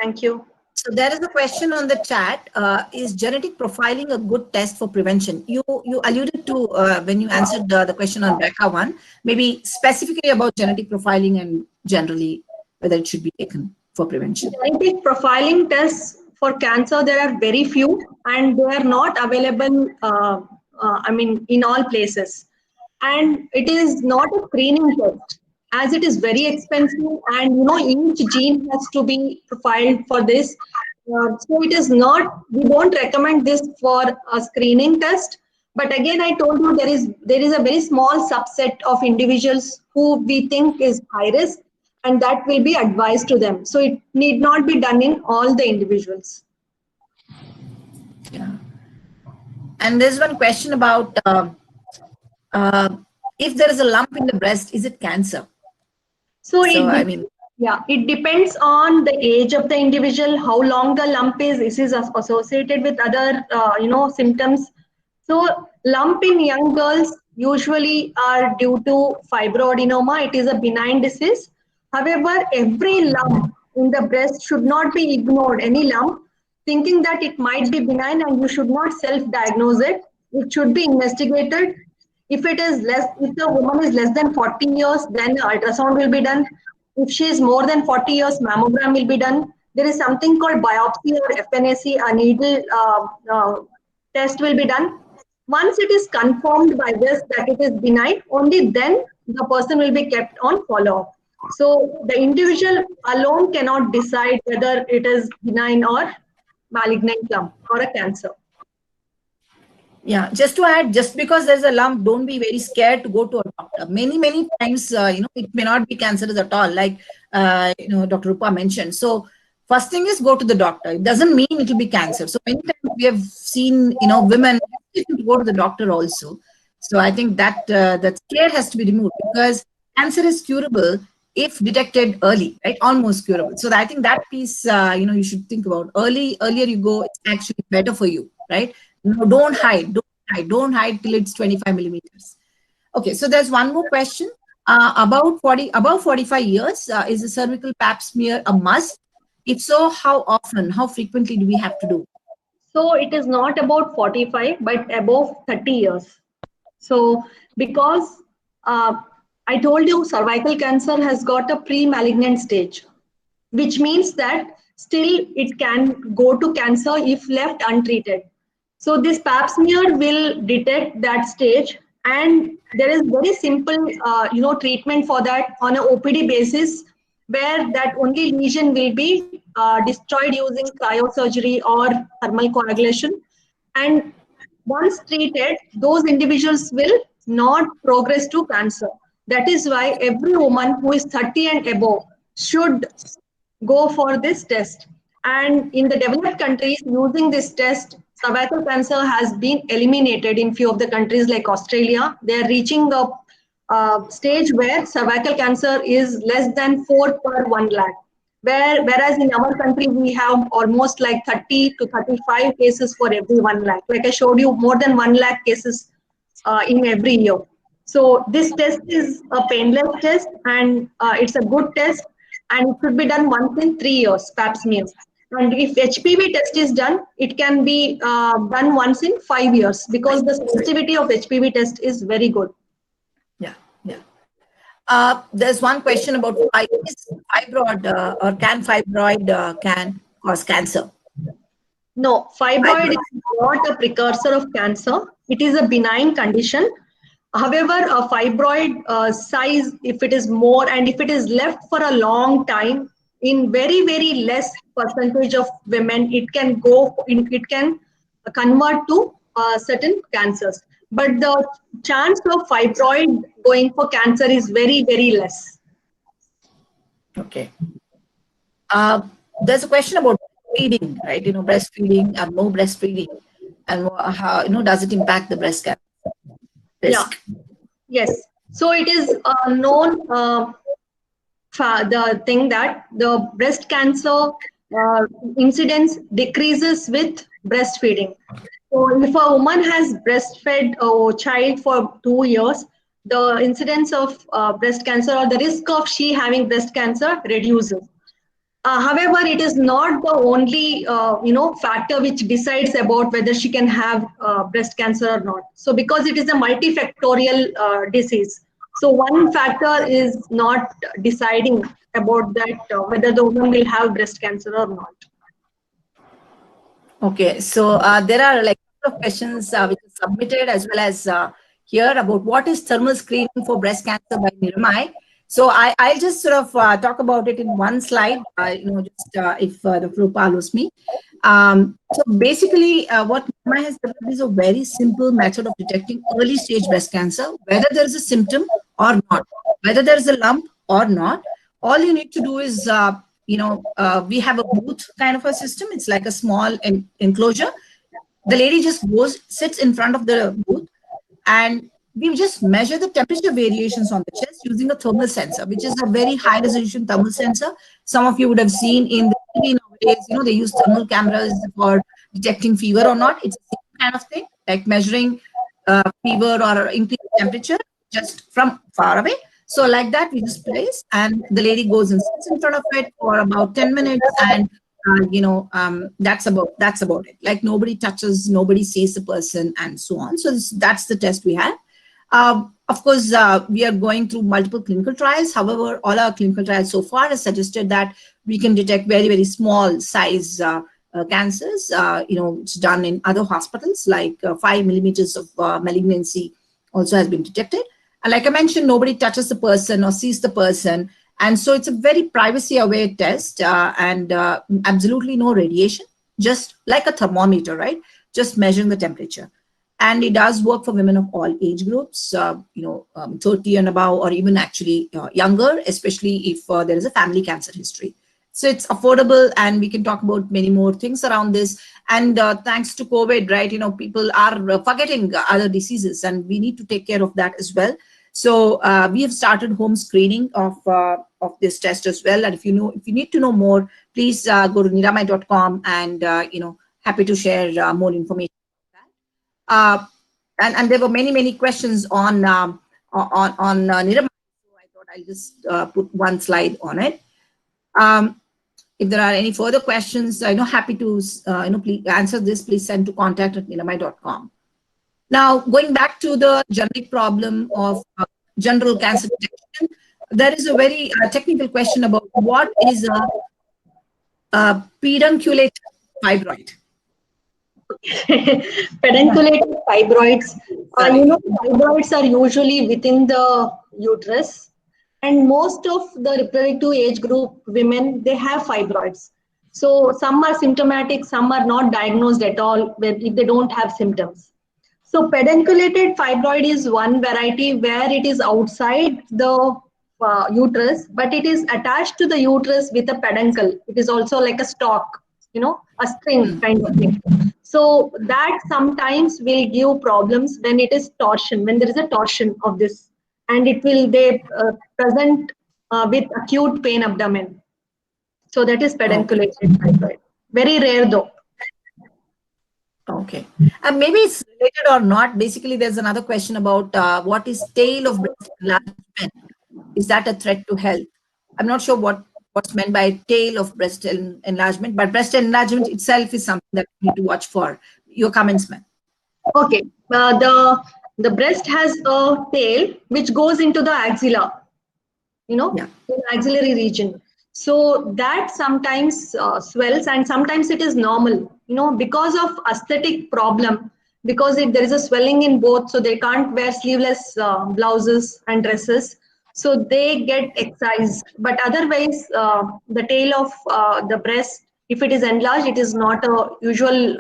Thank you. So there is a question on the chat. Is genetic profiling a good test for prevention? You alluded to when you answered the question on BRCA1, maybe specifically about genetic profiling and generally whether it should be taken for prevention. Genetic profiling tests for cancer, there are very few, and they are not available, in all places. And it is not a screening test, as it is very expensive, and each gene has to be profiled for this. So it is not, we don't recommend this for a screening test. But again, I told you there is a very small subset of individuals who we think is high risk, and that will be advised to them. So it need not be done in all the individuals. Yeah. And there's one question about if there is a lump in the breast, is it cancer? So it depends on the age of the individual, how long the lump is. This is associated with other, symptoms. So lump in young girls usually are due to fibroadenoma. It is a benign disease. However, every lump in the breast should not be ignored. Any lump, thinking that it might be benign, and you should not self-diagnose it. It should be investigated. If the woman is less than 40 years, then ultrasound will be done. If she is more than 40 years, mammogram will be done. There is something called biopsy or FNAC, a needle test will be done. Once it is confirmed by this that it is benign, only then the person will be kept on follow-up. So the individual alone cannot decide whether it is benign or malignant lump or a cancer. Yeah, just to add, just because there's a lump, don't be very scared to go to a doctor. Many times, it may not be cancerous at all, like, Dr. Rupa mentioned. So first thing is go to the doctor. It doesn't mean it will be cancer. So many times we have seen, women to go to the doctor also. So I think that that scare has to be removed, because cancer is curable if detected early, right? Almost curable. So I think that piece, you should think about. Earlier you go, it's actually better for you, right? No, don't hide till it's 25 millimeters. Okay, so there's one more question. Above 45 years, is a cervical pap smear a must? If so, how often, how frequently do we have to do? So it is not about 45, but above 30 years. So because I told you cervical cancer has got a pre-malignant stage, which means that still it can go to cancer if left untreated. So this pap smear will detect that stage, and there is very simple, treatment for that on an OPD basis, where that only lesion will be destroyed using cryosurgery or thermal coagulation. And once treated, those individuals will not progress to cancer. That is why every woman who is 30 and above should go for this test. And in the developed countries, using this test, cervical cancer has been eliminated in few of the countries like Australia. They are reaching a stage where cervical cancer is less than 4 per 1 lakh. Whereas in our country, we have almost like 30 to 35 cases for every 1 lakh. Like I showed you, more than 1 lakh cases in every year. So this test is a painless test, and it's a good test, and it should be done once in 3 years, pap smear. And if HPV test is done, it can be done once in 5 years, because the sensitivity of HPV test is very good. Yeah. There's one question about fibroid or can fibroid can cause cancer? No, fibroid is not a precursor of cancer. It is a benign condition. However, a fibroid size, if it is more and if it is left for a long time, in very, very less percentage of women, it can convert to certain cancers. But the chance of fibroid going for cancer is very, very less. Okay. There's a question about feeding, right? Breastfeeding or no breastfeeding, and how does it impact the breast cancer risk? Yeah. Yes. So it is known the thing that the breast cancer incidence decreases with breastfeeding. So if a woman has breastfed a child for 2 years, the incidence of breast cancer or the risk of she having breast cancer reduces. However, it is not the only factor which decides about whether she can have breast cancer or not. So because it is a multifactorial disease, so one factor is not deciding about that whether the woman will have breast cancer or not. Okay, so there are like a couple of questions which are submitted as well as here about what is thermal screening for breast cancer by Niramai. So I'll just sort of talk about it in one slide, if the floor allows me. So basically, what Niramai has developed is a very simple method of detecting early stage breast cancer, whether there is a symptom or not, whether there is a lump or not. All you need to do is, we have a booth kind of a system. It's like a small enclosure. The lady just sits in front of the booth, and we just measure the temperature variations on the chest using a thermal sensor, which is a very high resolution thermal sensor. Some of you would have seen in the TV nowadays, they use thermal cameras for detecting fever or not. It's the same kind of thing, like measuring fever or increased temperature just from far away. So like that, we just place, and the lady goes and sits in front of it for about 10 minutes, and that's about it. Like nobody touches, nobody sees the person, and so on. So that's the test we have. Of course, we are going through multiple clinical trials. However, all our clinical trials so far has suggested that we can detect very, very small size cancers. It's done in other hospitals, like 5 millimeters of malignancy also has been detected. And like I mentioned, nobody touches the person or sees the person. And so it's a very privacy-aware test and absolutely no radiation, just like a thermometer, right? Just measuring the temperature. And it does work for women of all age groups, 30 and above, or even actually younger, especially if there is a family cancer history. So it's affordable, and we can talk about many more things around this. And thanks to COVID, right, people are forgetting other diseases, and we need to take care of that as well. So we have started home screening of this test as well. And if you need to know more, please go to niramai.com, and happy to share more information about that. And there were many questions on Niramai. So I thought I'll just put one slide on it. If there are any further questions, happy to please answer this. Please send to contact@niramai.com. Now, going back to the generic problem of general cancer detection, there is a very technical question about what is a pedunculated fibroid. Pedunculated fibroids. Fibroids are usually within the uterus, and most of the reproductive age group women, they have fibroids. So some are symptomatic, some are not diagnosed at all if they don't have symptoms. So pedunculated fibroid is one variety where it is outside the uterus, but it is attached to the uterus with a peduncle. It is also like a stalk, a string kind of thing. So that sometimes will give problems when it is torsion, when there is a torsion of this, and they present with acute pain abdomen. So that is pedunculated fibroid. Very rare though. Okay. Maybe it's related or not. Basically, there's another question about what is tail of breast enlargement? Is that a threat to health? I'm not sure what's meant by tail of breast enlargement, but breast enlargement itself is something that we need to watch for. Your comments, ma'am. Okay. The breast has a tail which goes into the axilla, in the axillary region. So that sometimes swells, and sometimes it is normal. Because of aesthetic problem, because there is a swelling in both, so they can't wear sleeveless blouses and dresses. So they get excised. But otherwise, the tail of the breast, if it is enlarged, it is not a usual,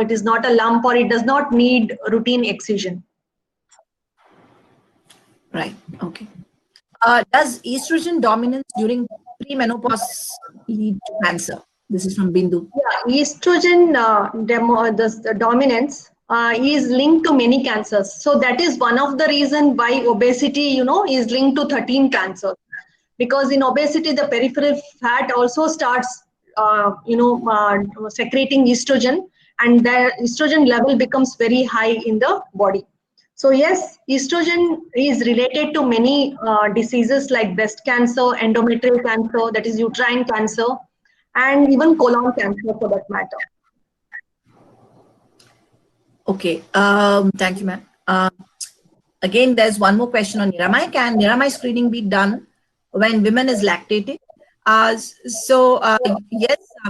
it is not a lump, or it does not need routine excision. Right. Okay. Does estrogen dominance during premenopause lead to cancer? This is from Bindu. Yeah, estrogen the dominance is linked to many cancers. So that is one of the reasons why obesity, is linked to 13 cancers. Because in obesity, the peripheral fat also starts, secreting estrogen, and the estrogen level becomes very high in the body. So yes, estrogen is related to many diseases like breast cancer, endometrial cancer, that is uterine cancer, and even colon cancer for that matter. Okay. Thank you, ma'am. Again, there's one more question on Niramai. Can Niramai screening be done when women is lactating? Yes,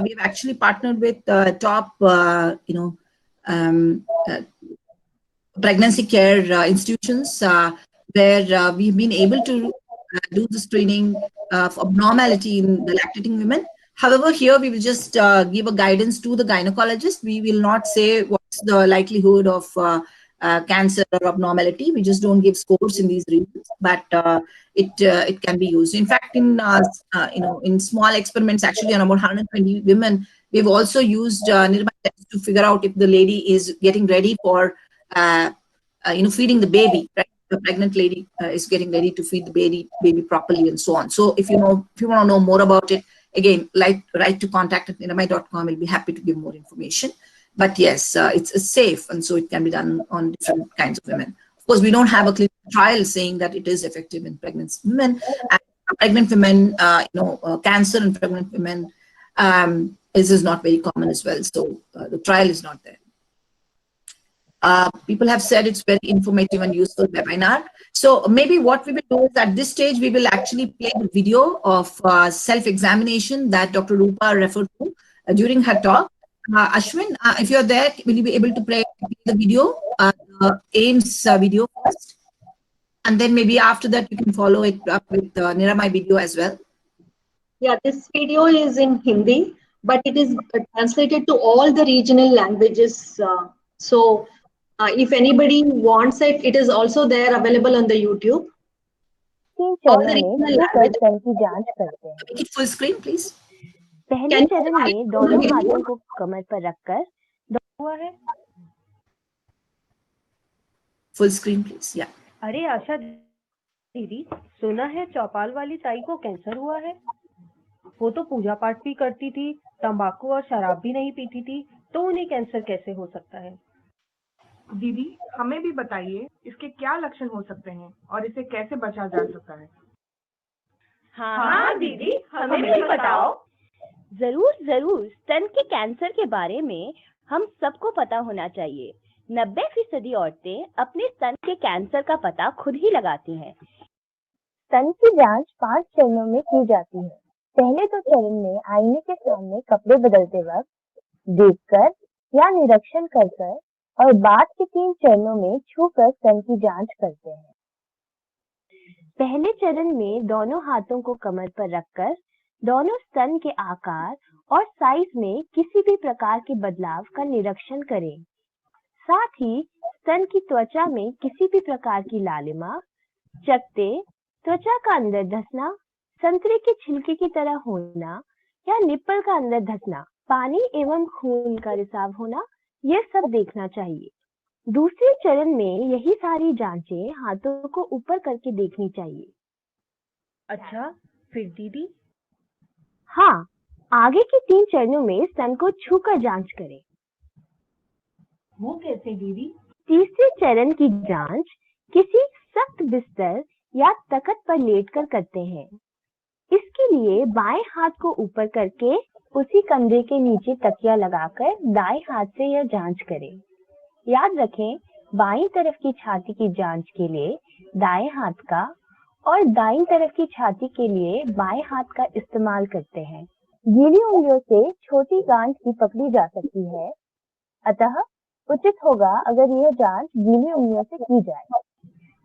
we've actually partnered with top, pregnancy care institutions where we've been able to do the screening of abnormality in the lactating women. However, here we will just give a guidance to the gynecologist. We will not say what's the likelihood of cancer or abnormality. We just don't give scores in these regions, but it can be used. In fact, in small experiments, actually on about 120 women, we've also used Niramai tests to figure out if the lady is getting ready for feeding the baby. Right? The pregnant lady is getting ready to feed the baby properly, and so on. So if you want to know more about it, again, write to contact@niramai.com. We'll be happy to give more information. But yes, it's safe, and so it can be done on different kinds of women. Of course, we don't have a clinical trial saying that it is effective in pregnant women. And pregnant women, cancer in pregnant women is not very common as well. So the trial is not there. People have said it's very informative and useful webinar. So maybe what we will do is at this stage, we will actually play the video of self-examination that Dr. Rupa referred to during her talk. Ashwin, if you're there, will you be able to play the video, the AIMS video first? And then maybe after that, you can follow it up with Niramai video as well. Yeah, this video is in Hindi, but it is translated to all the regional languages. If anybody wants it, it is also there available on the YouTube. All the regional languages. Make it full screen, please. पहले चरण में दोनों हाथों को कमर पर रखकर हुआ है. Full screen, please. Yeah. अरे आशा दीदी, सुना है चौपाल वाली ताई को कैंसर हुआ है. वो तो पूजा पाठ भी करती थी, तंबाकू और शराब भी नहीं पीती थी, तो उन्हें कैंसर कैसे हो सकता है? दीदी, हमें भी बताइए इसके क्या लक्षण हो सकते हैं और इसे कैसे बचा जा सकता है? हाँ दीदी, हमें भी बताओ. जरूर. स्तन के कैंसर के बारे में हम सबको पता होना चाहिए. 90% औरतें अपने स्तन के कैंसर का पता खुद ही लगाती हैं. स्तन की जांच 5 चरणों में की जाती है. पहले 2 चरण में आईने के सामने कपड़े बदलते वक्त देखकर या निरीक्षण कर और बाद के 3 चरणों में छूकर स्तन की जांच करते हैं. पहले चरण में दोनों हाथों को कमर पर रखकर दोनों स्तन के आकार और साइज में किसी भी प्रकार के बदलाव का निरीक्षण करें. साथ ही स्तन की त्वचा में किसी भी प्रकार की लालिमा, चकत्ते, त्वचा का अंदर धंसना, संतरे के छिलके की तरह होना या निप्पल का अंदर धंसना, पानी एवं खून का रिसाव होना, यह सब देखना चाहिए. दूसरे चरण में यही सारी जांचें हाथों को ऊपर करके देखनी चाहिए. अच्छा, फिर दीदी? हाँ, आगे के 3 चरणों में स्तन को छूकर जांच करें. वो कैसे दीदी? तीसरे चरण की जांच किसी सख्त बिस्तर या तख्त पर लेटकर करते हैं. इसके लिए बाएं हाथ को ऊपर करके उसी कंधे के नीचे तकिया लगाकर दाएं हाथ से यह जांच करें. याद रखें, बाईं तरफ की छाती की जांच के लिए दाएं हाथ का और दाईं तरफ की छाती के लिए बाएं हाथ का इस्तेमाल करते हैं. गीली उंगलियों से छोटी गांठ भी पकड़ी जा सकती है, अतः उचित होगा अगर यह जांच गीली उंगलियों से की जाए।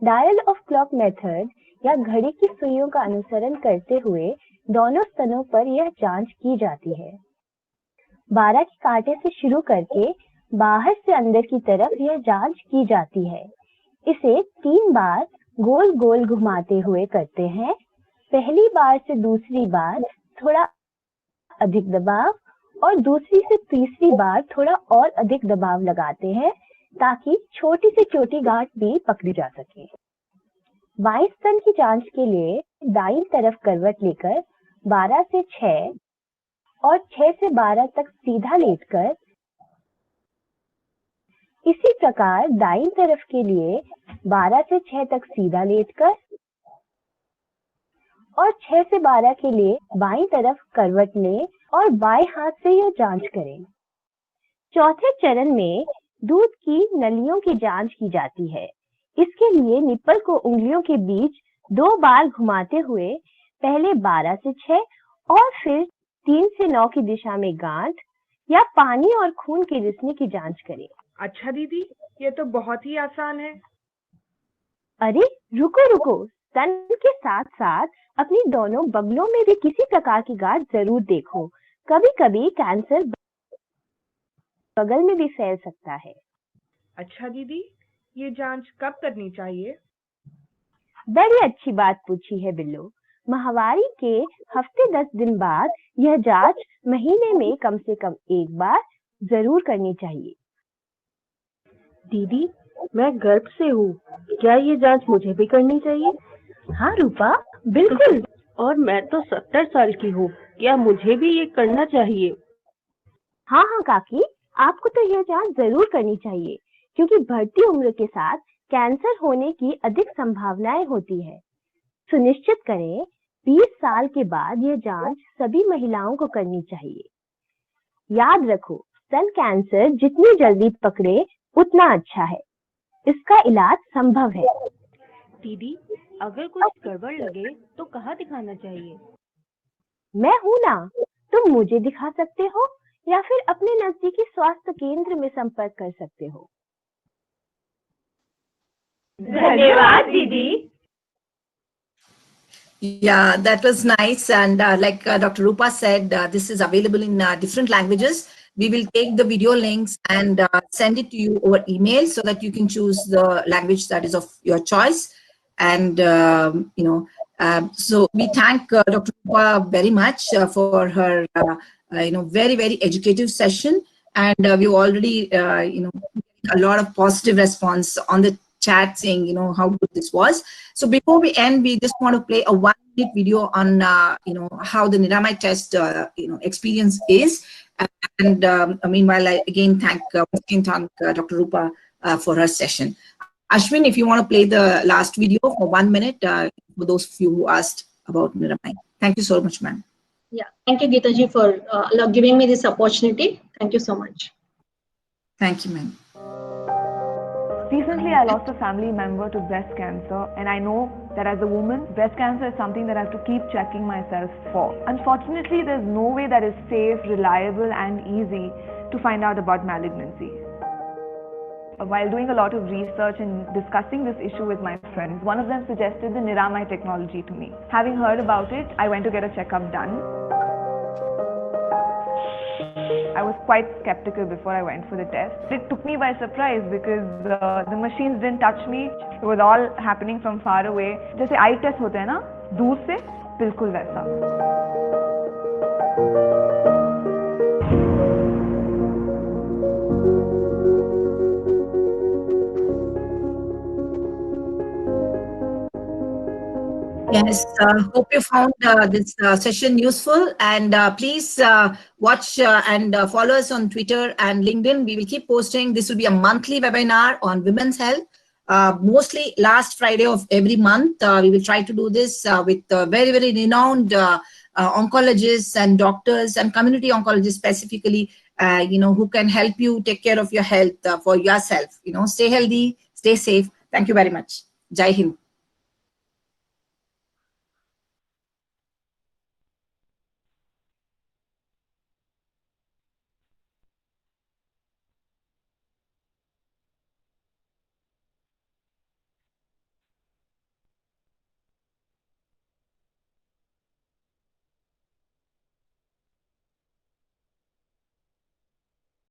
डायल ऑफ क्लॉक मेथड या घड़ी की सुइयों का अनुसरण करते हुए दोनों स्तनों पर यह जांच की जाती है। 12 के कांटे से शुरू करके बाहर से अंदर की तरफ यह जांच की जाती है। इसे 3 बार गोल गोल घुमाते हुए करते हैं। पहली बार से दूसरी बार थोड़ा अधिक दबाव और दूसरी से तीसरी बार थोड़ा और अधिक दबाव लगाते हैं ताकि छोटी से छोटी गांठ भी पकड़ी जा सके। बाएं स्तन की जांच के लिए दाईं तरफ करवट लेकर 12 से 6 और 6 से 12 तक सीधा लेटकर, इसी प्रकार दाईं तरफ के लिए 12 से 6 तक सीधा लेटकर और 6 से 12 के लिए बाईं तरफ करवट लें और बाएं हाथ से यह जांच करें। चौथे चरण में दूध की नलियों की जांच की जाती है। इसके लिए निप्पल को उंगलियों के बीच 2 बार घुमाते हुए पहले 12 से 6 और फिर 3 से 9 की दिशा में गांठ या पानी और खून के रिसने की जांच करें। अच्छा दीदी, ये तो बहुत ही आसान है। अरे रुको, स्तन के साथ साथ अपनी दोनों बगलों में भी किसी प्रकार की गांठ जरूर देखो। कभी कभी कैंसर बगल में भी फैल सकता है। अच्छा दीदी, ये जांच कब करनी चाहिए? बड़ी अच्छी बात पूछी है बिल्लो। माहवारी के हफ्ते 10 दिन बाद यह जांच महीने में कम से कम 1 बार जरूर करनी चाहिए। दीदी, मैं गर्भ से हूँ, क्या ये जांच मुझे भी करनी चाहिए? हाँ रूपा, बिल्कुल। और मैं तो 70 साल की हूँ, क्या मुझे भी ये करना चाहिए? हाँ काकी, आपको तो यह जांच जरूर करनी चाहिए क्योंकि बढ़ती उम्र के साथ कैंसर होने की अधिक संभावनाएं होती है। सुनिश्चित करें 20 साल के बाद यह जांच सभी महिलाओं को करनी चाहिए। याद रखो, स्तन कैंसर जितनी जल्दी पकड़े उतना अच्छा है। इसका इलाज संभव है। दीदी, अगर कुछ गड़बड़ लगे तो कहाँ दिखाना चाहिए? मैं हूँ ना, तुम मुझे दिखा सकते हो या फिर अपने नजदीकी स्वास्थ्य केंद्र में संपर्क कर सकते हो। धन्यवाद दीदी। Yeah, that was nice. And like Dr. Rupa said, this is available in different languages. We will take the video links and send it to you over email so that you can choose the language that is of your choice. And, so we thank Dr. Rupa very much for her, very, very educative session. And we've already, a lot of positive response on the chat saying, how good this was. So before we end, we just want to play a 1-minute video on, how the Niramai test, experience is. And meanwhile, I again thank Dr. Rupa for her session. Ashwin, if you want to play the last video for 1 minute, for those of you who asked about Niramai. Thank you so much, ma'am. Yeah, thank you, Geetaji, for giving me this opportunity. Thank you so much. Thank you, ma'am. Recently, I lost a family member to breast cancer, and I know that as a woman, breast cancer is something that I have to keep checking myself for. Unfortunately, there's no way that is safe, reliable, and easy to find out about malignancy. While doing a lot of research and discussing this issue with my friends, one of them suggested the Niramai technology to me. Having heard about it, I went to get a checkup done. I was quite skeptical before I went for the test. It took me by surprise because the machines didn't touch me. It was all happening from far away. जैसे आई test होते हैं ना, दूर से, बिल्कुल वैसा. Yes, hope you found this session useful, and please watch and follow us on Twitter and LinkedIn. We will keep posting. This will be a monthly webinar on women's health, mostly last Friday of every month. We will try to do this with very, very renowned oncologists and doctors and community oncologists specifically, who can help you take care of your health for yourself. Stay healthy, stay safe. Thank you very much. Jai Hind.